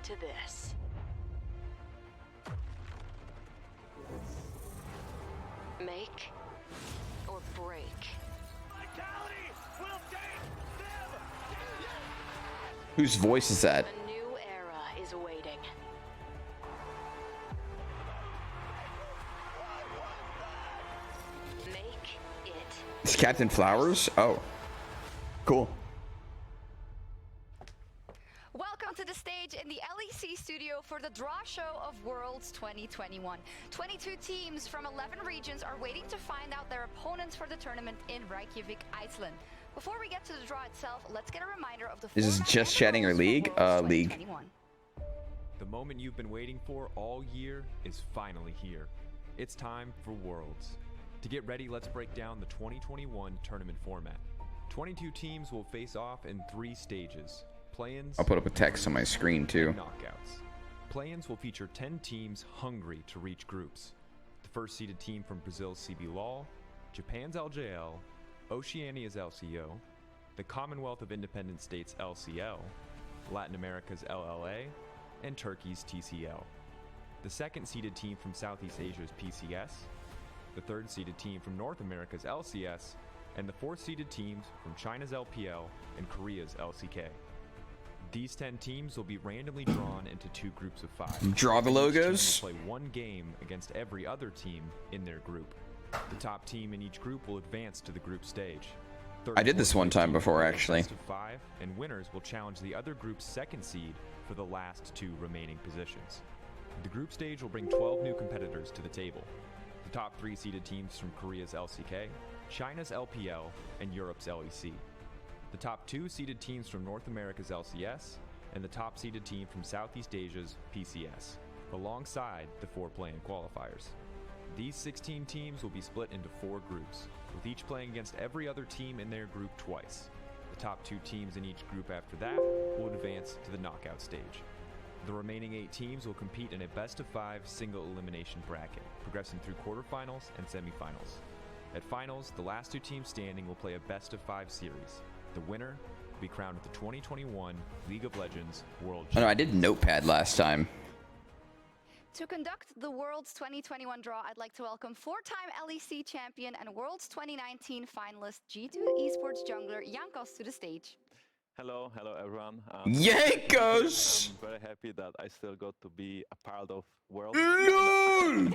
to this. Make or break. Vitality will take them. Whose voice is that? A new era is awaiting. Make it. It's Captain Flowers? Oh. Cool. Welcome to the stage in the LEC studio for the draw show of Worlds 2021. 22 teams from 11 regions are waiting to find out their opponents for the tournament in Reykjavik, Iceland. Before we get to the draw itself, let's get a reminder of the Is this format just and chatting or rules for league? Worlds League. 2021. The moment you've been waiting for all year is finally here. It's time for Worlds. To get ready, let's break down the 2021 tournament format. 22 teams will face off in 3 stages. Play-ins, I'll put up a text on my screen too. and knockouts. Play-ins will feature 10 teams hungry to reach groups. The first seeded team from Brazil's CB LOL, Japan's LJL, Oceania's LCO, the Commonwealth of Independent States LCL, Latin America's LLA, and Turkey's TCL. The second seeded team from Southeast Asia's PCS, the third seeded team from North America's LCS, and the fourth seeded teams from China's LPL and Korea's LCK. These 10 teams will be randomly drawn into 2 groups of 5. Draw the Each team logos. will play 1 game against every other team in their group. The top team in each group will advance to the group stage. I did this one time before, actually. Best of 5, and winners will challenge the other group's second seed for the last 2 remaining positions. The group stage will bring 12 new competitors to the table. The top 3 seeded teams from Korea's LCK, China's LPL, and Europe's LEC. The top 2 seeded teams from North America's LCS, and the top seeded team from Southeast Asia's PCS, alongside the 4 play-in qualifiers. These 16 teams will be split into 4 groups, with each playing against every other team in their group twice. The top 2 teams in each group after that will advance to the knockout stage. The remaining 8 teams will compete in a best-of-5 single elimination bracket, progressing through quarterfinals and semifinals. At finals, the last 2 teams standing will play a best-of-5 series. The winner will be crowned the 2021 League of Legends World Oh no, I Champion. did Notepad last time. To conduct the Worlds 2021 draw, I'd like to welcome 4-time LEC champion and Worlds 2019 finalist G2 Esports jungler Jankos to the stage. Hello everyone. Jankos! I'm very happy that I still got to be a part of World. LOL!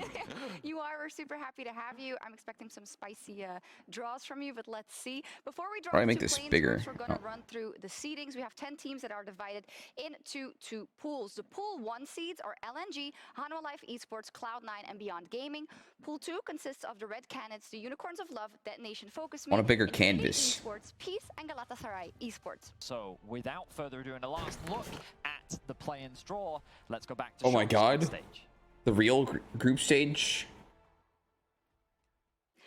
You are. We're super happy to have you. I'm expecting some spicy draws from you, but let's see. Before we draw Why do I make into this play-ins bigger? groups, we're going to Oh. run through the seedings. We have 10 teams that are divided into 2 pools. The Pool 1 seeds are LNG, Hanwha Life Esports, Cloud9, and Beyond Gaming. Pool 2 consists of the Red Canids, the Unicorns of Love, Detonation Focus, Want a bigger Infinity canvas. Esports, Peace, and Galatasaray Esports. So, without further ado, and a last look at the play-ins draw, let's go back to Oh my Sean's God. stage. The real group stage?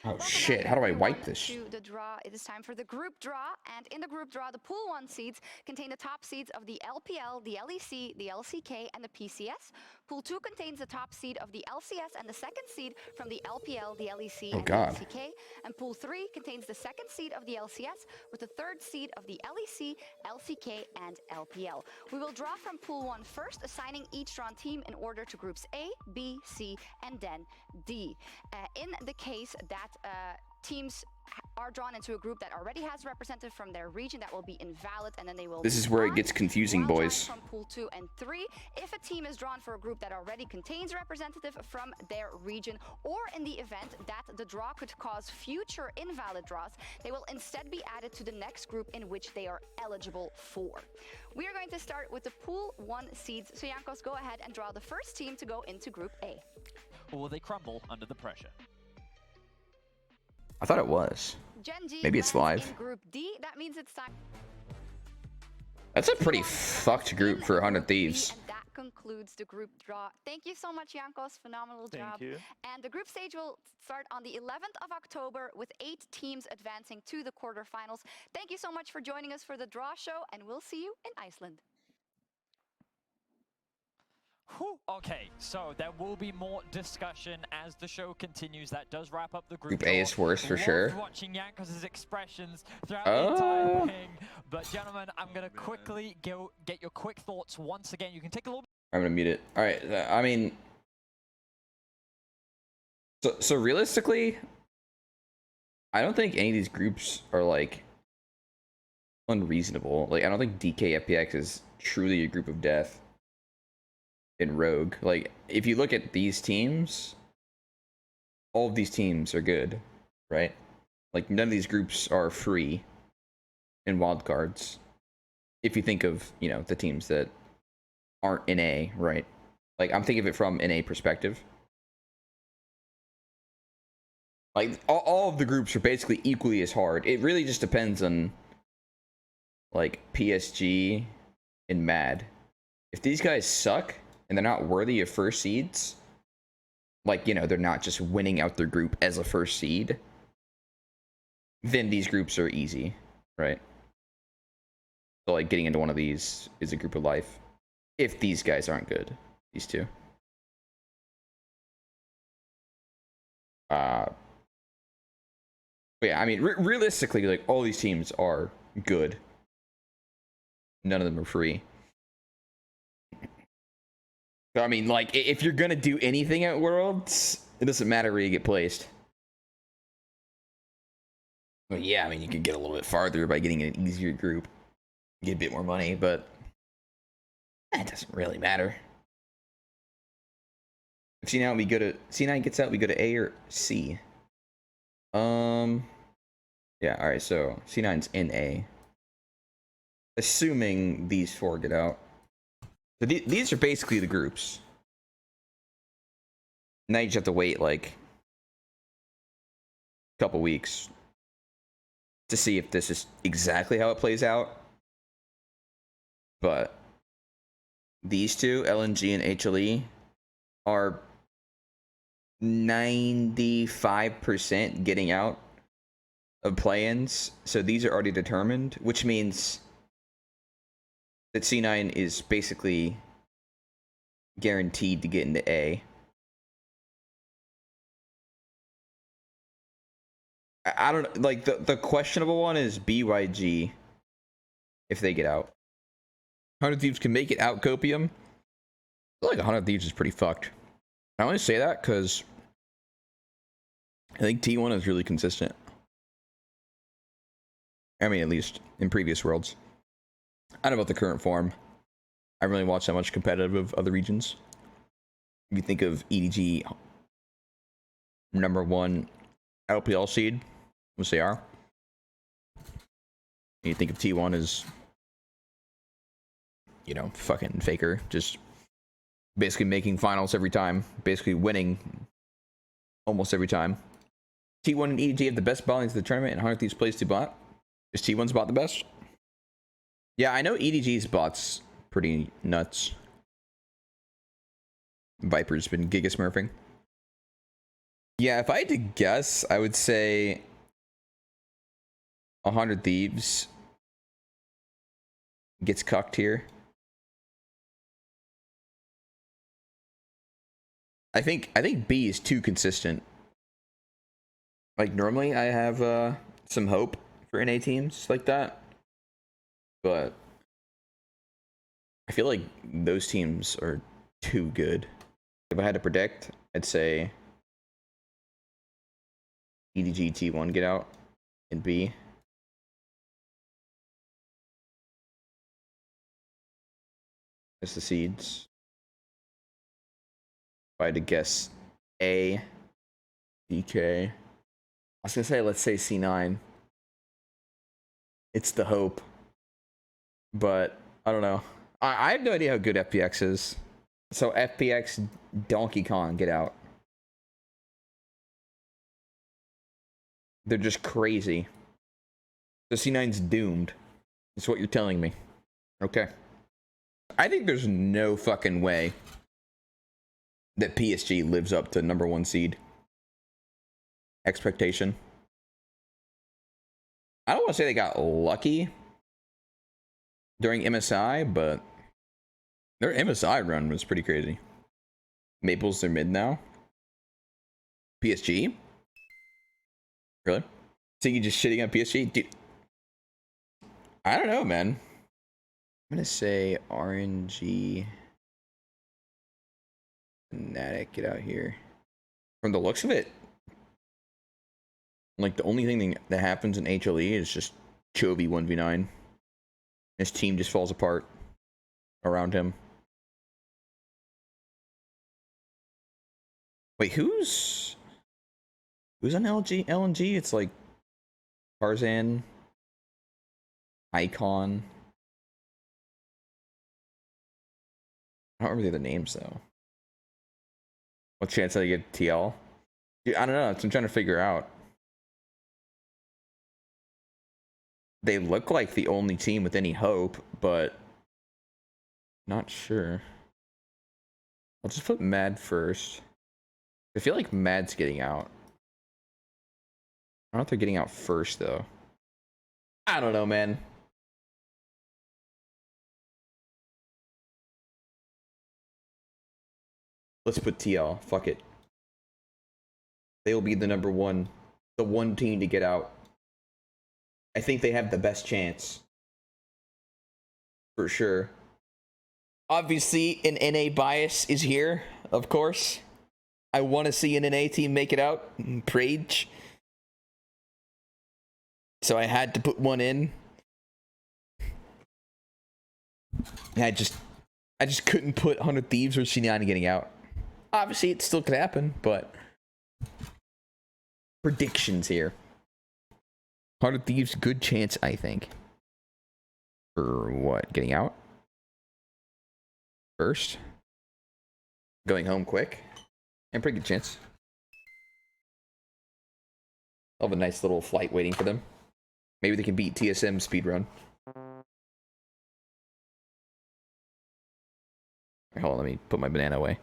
Oh Welcome shit, back, how do I everyone, wipe this? to the draw. It is time for the group draw, and in the group draw, the Pool 1 seeds contain the top seeds of the LPL, the LEC, the LCK, and the PCS. Pool 2 contains the top seed of the LCS and the second seed from the LPL, the LEC, Oh, and God. the LCK. And Pool 3 contains the second seed of the LCS with the third seed of the LEC, LCK, and LPL. We will draw from Pool 1 first, assigning each drawn team in order to groups A, B, C, and then D. In the case that teams are drawn into a group that already has a representative from their region, that will be invalid, and then they will This is move where it on. gets confusing, While drawing boys. from Pool 2 and 3, if a team is drawn for a group that already contains a representative from their region, or in the event that the draw could cause future invalid draws, they will instead be added to the next group in which they are eligible for. We are going to start with the Pool 1 seeds. So Jankos, go ahead and draw the first team to go into Group A. Or will they crumble under the pressure? I thought it was. Gen G Maybe it's lands live. in Group D. That means it's time. That's a pretty fucked group for 100 Group B, Thieves. and that concludes the group draw. Thank you so much, Jankos. Phenomenal job. Thank you. And the group stage will start on the 11th of October with 8 teams advancing to the quarterfinals. Thank you so much for joining us for the draw show, and we'll see you in Iceland. Whew. Okay, so there will be more discussion as the show continues. That does wrap up the group Group A draw. is worse for Loved sure. watching Jankos' expressions throughout the entire Oh. thing. But gentlemen, I'm going to quickly get your quick thoughts once again. You can take a little I'm gonna mute it. All right. I mean, so realistically, I don't think any of these groups are like unreasonable. Like, I don't think DK FPX is truly a group of death in Rogue. Like, if you look at these teams, all of these teams are good, right? Like, none of these groups are free in wildcards. If you think of, you know, the teams that aren't in A, right? Like, I'm thinking of it from an A perspective. Like, all of the groups are basically equally as hard. It really just depends on, like, PSG and MAD. If these guys suck and they're not worthy of first seeds, like, you know, they're not just winning out their group as a first seed, then these groups are easy, right? So, like, getting into one of these is a group of life. If these guys aren't good, these two. But yeah, I mean, realistically, like, all these teams are good. None of them are free. So, I mean, like, if you're gonna do anything at Worlds, it doesn't matter where you get placed. Well, yeah, I mean, you can get a little bit farther by getting an easier group. Get a bit more money, but that doesn't really matter. If C9 gets out, we go to A or C. Yeah, alright, so C9's in A. Assuming these four get out. So these are basically the groups. Now you just have to wait like a couple weeks to see if this is exactly how it plays out. But these two, LNG and HLE, are 95% getting out of play-ins. So these are already determined, which means that C9 is basically guaranteed to get into A. I don't like the questionable one is BYG if they get out. 100 Thieves can make it out Copium. I feel like 100 Thieves is pretty fucked. I only say that because I think T1 is really consistent. I mean, at least in previous worlds. I don't know about the current form. I haven't really watched that much competitive of other regions. If you think of EDG #1 LPL seed, which they are. And you think of T1 as, you know, fucking faker, just basically making finals every time, basically winning almost every time. T1 and EDG have the best bot lanes of the tournament, and 100 Thieves plays to bot. Is T1's bot the best? Yeah, I know EDG's bot's pretty nuts. Viper's been giga smurfing. Yeah, if I had to guess, I would say 100 Thieves gets cucked here. I think B is too consistent. Like, normally I have some hope for NA teams like that, but I feel like those teams are too good. If I had to predict, I'd say EDG T1 get out and B. That's the seeds. If I had to guess A, DK. I was gonna say, let's say C9. It's the hope. But I don't know. I have no idea how good FPX is. So FPX, Donkey Kong, get out. They're just crazy. So C9's doomed. That's what you're telling me. Okay. I think there's no fucking way that PSG lives up to #1 seed expectation. I don't want to say they got lucky during MSI, but their MSI run was pretty crazy. Maples, they're mid now. PSG? Really? So you just shitting on PSG? Dude, I don't know, man. I'm gonna say RNG. Fnatic, get out here. From the looks of it, like the only thing that happens in HLE is just Chovy 1v9. His team just falls apart around him. Wait, who's on LNG? It's like Tarzan, Icon. I don't remember the other names though. What chance did I get TL? Dude, I don't know. I'm trying to figure out. They look like the only team with any hope, but not sure. I'll just put Mad first. I feel like Mad's getting out. I don't know if they're getting out first though. I don't know, man. Let's put TL. Fuck it. They'll be the number one, the one team to get out. I think they have the best chance. For sure. Obviously, an NA bias is here, of course. I want to see an NA team make it out. Prage. So I had to put one in. I just couldn't put 100 Thieves or C9 getting out. Obviously, it still could happen, but predictions here. 100 Thieves, good chance, I think. For what? Getting out? First? Going home quick? And pretty good chance. I'll have a nice little flight waiting for them. Maybe they can beat TSM speedrun. Hold on, let me put my banana away.